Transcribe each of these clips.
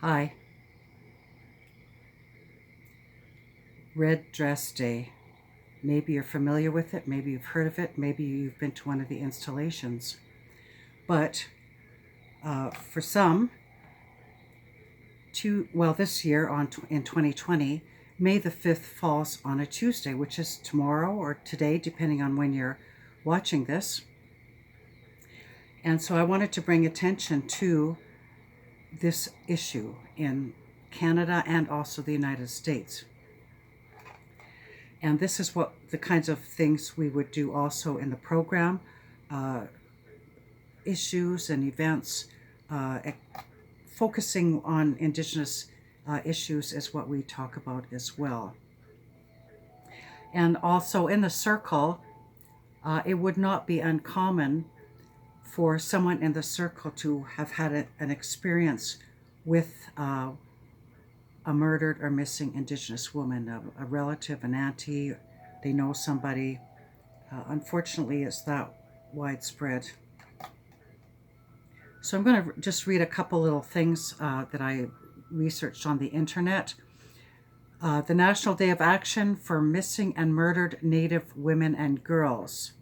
Hi. Red Dress Day. Maybe you're familiar with it, maybe you've heard of it, maybe you've been to one of the installations. But for some, this year in 2020, May the 5th falls on a Tuesday, which is tomorrow or today, depending on when you're watching this. And so I wanted to bring attention to this issue in Canada and also the United States. And this is what the kinds of things we would do also in the program, issues and events, focusing on Indigenous issues is what we talk about as well. And also in the circle, it would not be uncommon for someone in the circle to have had an experience with a murdered or missing Indigenous woman, a relative, an auntie, they know somebody. Unfortunately, it's that widespread. So I'm going to just read a couple little things that I researched on the internet. The National Day of Action for Missing and Murdered Native Women and Girls.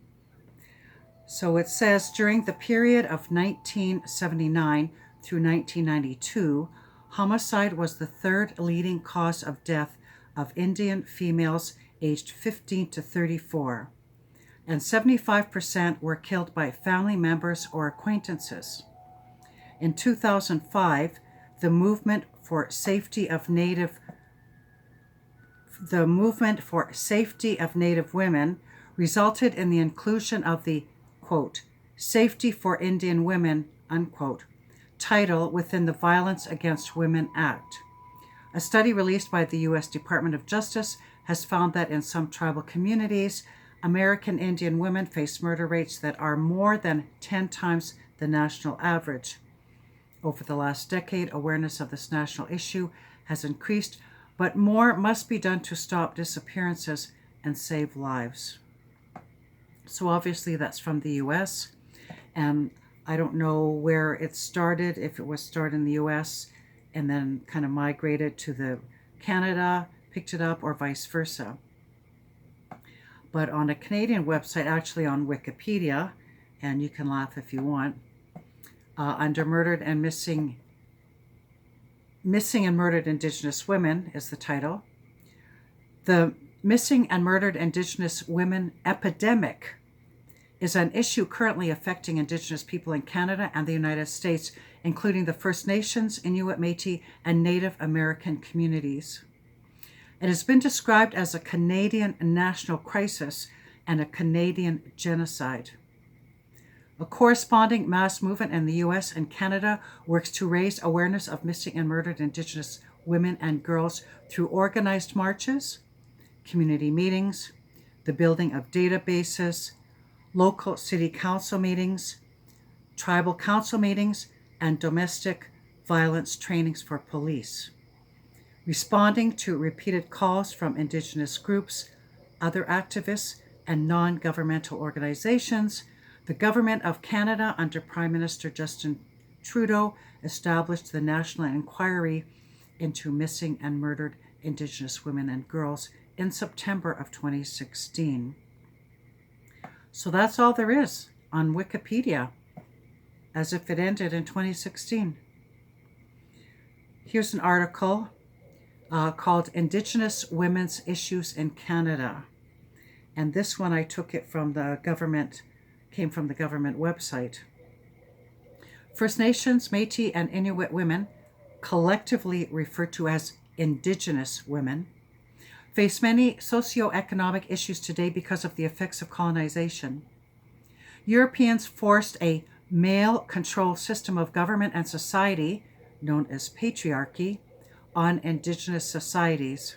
So it says, during the period of 1979 through 1992, homicide was the third leading cause of death of Indian females aged 15 to 34, and 75% were killed by family members or acquaintances. In 2005, the movement for safety of Native women resulted in the inclusion of the, quote, Safety for Indian Women, unquote, title within the Violence Against Women Act. A study released by the U.S. Department of Justice has found that in some tribal communities, American Indian women face murder rates that are more than 10 times the national average. Over the last decade, awareness of this national issue has increased, but more must be done to stop disappearances and save lives. So obviously that's from the U.S., and I don't know where it started, if it was started in the U.S. and then kind of migrated to the Canada, picked it up, or vice versa. But on a Canadian website, actually on Wikipedia, and you can laugh if you want, under Murdered and Missing and Murdered Indigenous Women is the title. The Missing and Murdered Indigenous Women Epidemic is an issue currently affecting Indigenous people in Canada and the United States, including the First Nations, Inuit, Métis, and Native American communities. It has been described as a Canadian national crisis and a Canadian genocide. A corresponding mass movement in the U.S. and Canada works to raise awareness of missing and murdered Indigenous women and girls through organized marches, community meetings, the building of databases, local city council meetings, tribal council meetings, and domestic violence trainings for police. Responding to repeated calls from Indigenous groups, other activists, and non-governmental organizations, the Government of Canada under Prime Minister Justin Trudeau established the National Inquiry into Missing and Murdered Indigenous Women and Girls in September of 2016. So that's all there is on Wikipedia, as if it ended in 2016. Here's an article called Indigenous Women's Issues in Canada. And this one I took it from the government, came from the government website. First Nations, Métis, and Inuit women, collectively referred to as Indigenous women, face many socioeconomic issues today because of the effects of colonization. Europeans forced a male-controlled system of government and society, known as patriarchy, on Indigenous societies.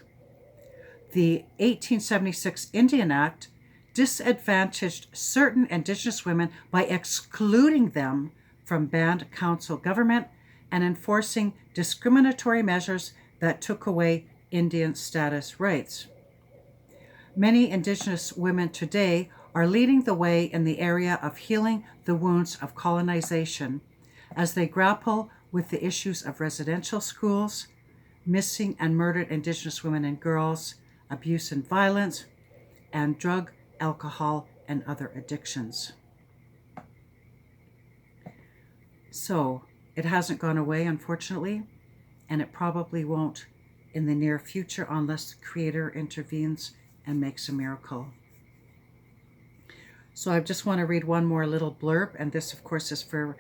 The 1876 Indian Act disadvantaged certain Indigenous women by excluding them from band council government and enforcing discriminatory measures that took away Indian status rights. Many Indigenous women today are leading the way in the area of healing the wounds of colonization as they grapple with the issues of residential schools, missing and murdered Indigenous women and girls, abuse and violence, and drug, alcohol, and other addictions. So it hasn't gone away, unfortunately, and it probably won't in the near future unless the Creator intervenes and makes a miracle. So I just want to read one more little blurb, and this, of course, is for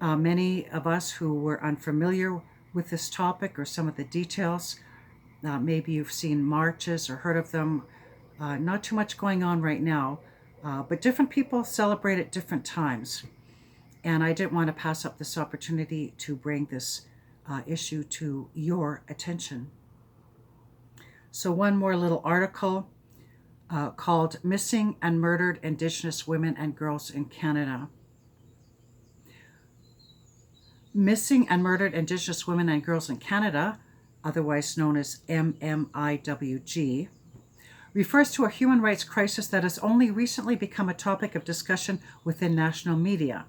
many of us who were unfamiliar with this topic or some of the details. Maybe you've seen marches or heard of them. Not too much going on right now, but different people celebrate at different times. And I didn't want to pass up this opportunity to bring this issue to your attention. So one more little article called Missing and Murdered Indigenous Women and Girls in Canada. Missing and Murdered Indigenous Women and Girls in Canada, otherwise known as MMIWG, refers to a human rights crisis that has only recently become a topic of discussion within national media.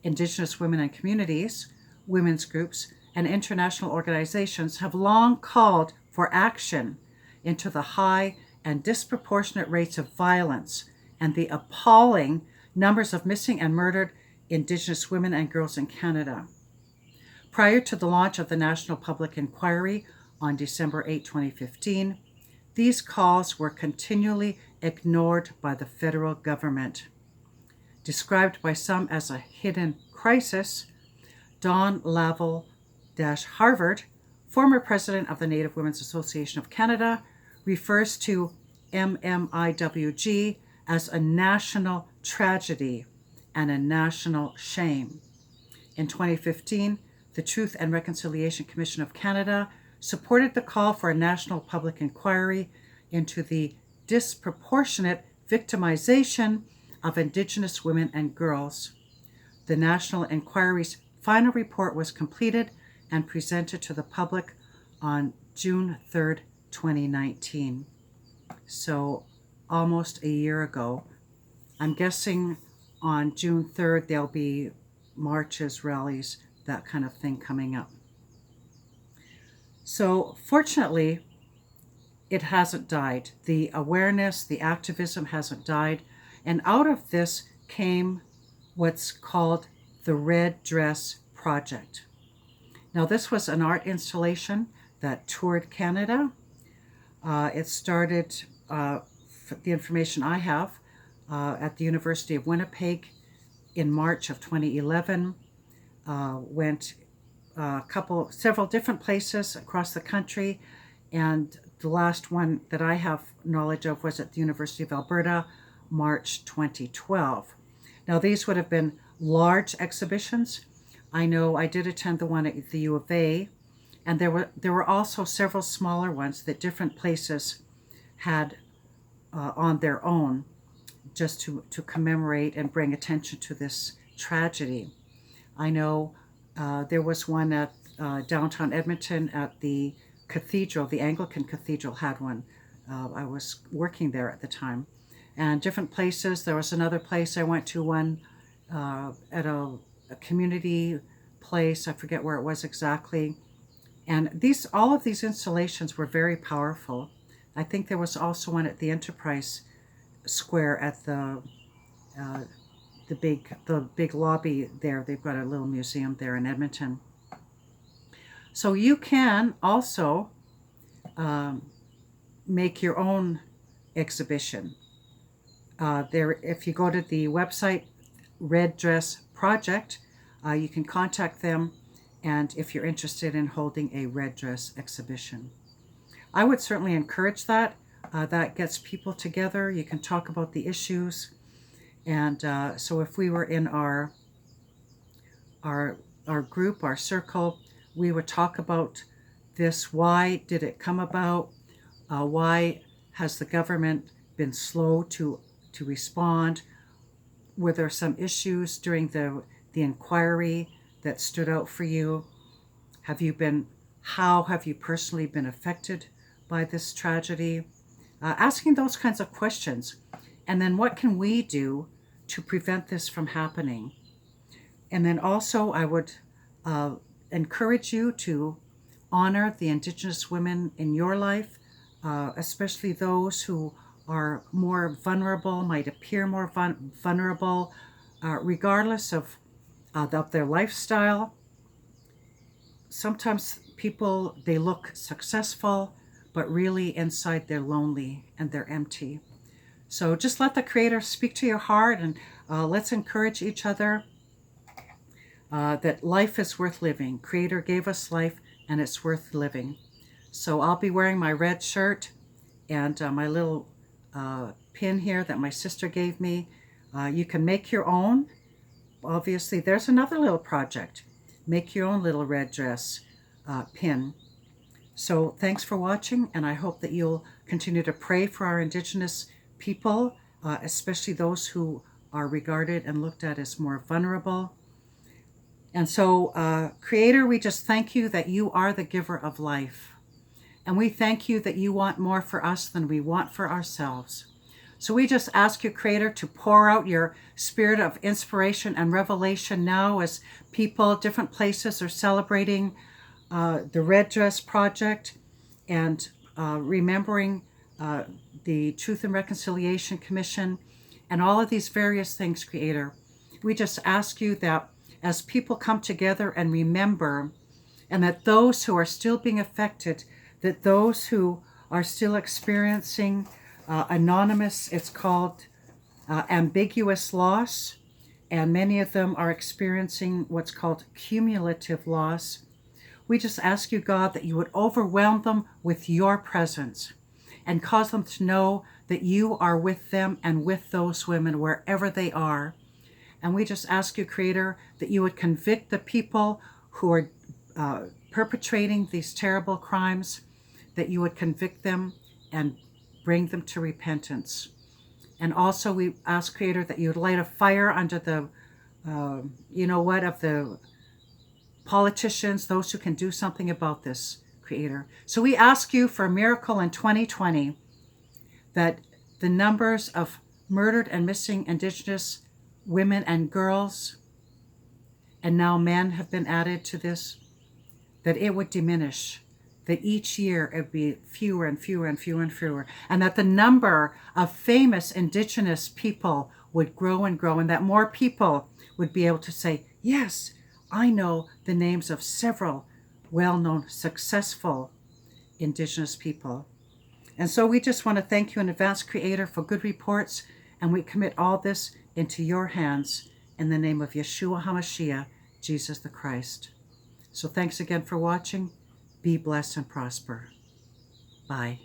Indigenous women and communities, women's groups, and international organizations have long called for action into the high and disproportionate rates of violence and the appalling numbers of missing and murdered Indigenous women and girls in Canada. Prior to the launch of the National Public Inquiry on December 8, 2015, these calls were continually ignored by the federal government. Described by some as a hidden crisis, Dawn Lavelle-Harvard, former president of the Native Women's Association of Canada, refers to MMIWG as a national tragedy and a national shame. In 2015, the Truth and Reconciliation Commission of Canada supported the call for a national public inquiry into the disproportionate victimization of Indigenous women and girls. The National Inquiry's final report was completed and presented to the public on June 3rd, 2019. So almost a year ago. I'm guessing on June 3rd there'll be marches, rallies, that kind of thing coming up. So fortunately, it hasn't died. The awareness, the activism hasn't died. And out of this came what's called the REDress Project. Now, this was an art installation that toured Canada. It started, the information I have, at the University of Winnipeg in March of 2011. Went several different places across the country, and the last one that I have knowledge of was at the University of Alberta, March 2012. Now, these would have been large exhibitions. I know I did attend the one at the U of A, and there were also several smaller ones that different places had on their own, just to commemorate and bring attention to this tragedy. I know there was one at downtown Edmonton at the cathedral, the Anglican cathedral had one. I was working there at the time. And different places. There was another place I went to, one at a community place. I forget where it was exactly. And all of these installations were very powerful. I think there was also one at the Enterprise Square at the big lobby there. They've got a little museum there in Edmonton. So you can also make your own exhibition. If you go to the website REDress Project, you can contact them, and if you're interested in holding a REDress exhibition, I would certainly encourage that. That gets people together. You can talk about the issues, and so if we were in our group, our circle, we would talk about this. Why did it come about? Why has the government been slow to respond? Were there some issues during the inquiry that stood out for you? How have you personally been affected by this tragedy? Asking those kinds of questions. And then what can we do to prevent this from happening? And then also I would encourage you to honor the Indigenous women in your life, especially those who are more vulnerable, might appear more vulnerable, regardless of their lifestyle. Sometimes people, they look successful, but really inside they're lonely and they're empty. So just let the Creator speak to your heart, and let's encourage each other that life is worth living. Creator gave us life and it's worth living. So I'll be wearing my red shirt and my little pin here that my sister gave me. You can make your own. Obviously, there's another little project. Make your own little red dress pin. So thanks for watching, and I hope that you'll continue to pray for our Indigenous people, especially those who are regarded and looked at as more vulnerable. And so, Creator, we just thank you that you are the giver of life. And we thank you that you want more for us than we want for ourselves. So we just ask you, Creator, to pour out your spirit of inspiration and revelation now as people, different places are celebrating the Red Dress Project and remembering the Truth and Reconciliation Commission and all of these various things, Creator. We just ask you that as people come together and remember, and that those who are still being affected, that those who are still experiencing anonymous, it's called ambiguous loss, and many of them are experiencing what's called cumulative loss. We just ask you, God, that you would overwhelm them with your presence and cause them to know that you are with them and with those women wherever they are. And we just ask you, Creator, that you would convict the people who are perpetrating these terrible crimes, that you would convict them and bring them to repentance. And also we ask, Creator, that you would light a fire under the, of the politicians, those who can do something about this, Creator. So we ask you for a miracle in 2020, that the numbers of murdered and missing Indigenous women and girls, and now men have been added to this, that it would diminish, that each year it would be fewer and fewer and fewer and fewer, and that the number of famous Indigenous people would grow and grow, and that more people would be able to say, yes, I know the names of several well-known, successful Indigenous people. And so we just want to thank you in advance, Creator, for good reports, and we commit all this into your hands in the name of Yeshua HaMashiach, Jesus the Christ. So thanks again for watching. Be blessed and prosper. Bye.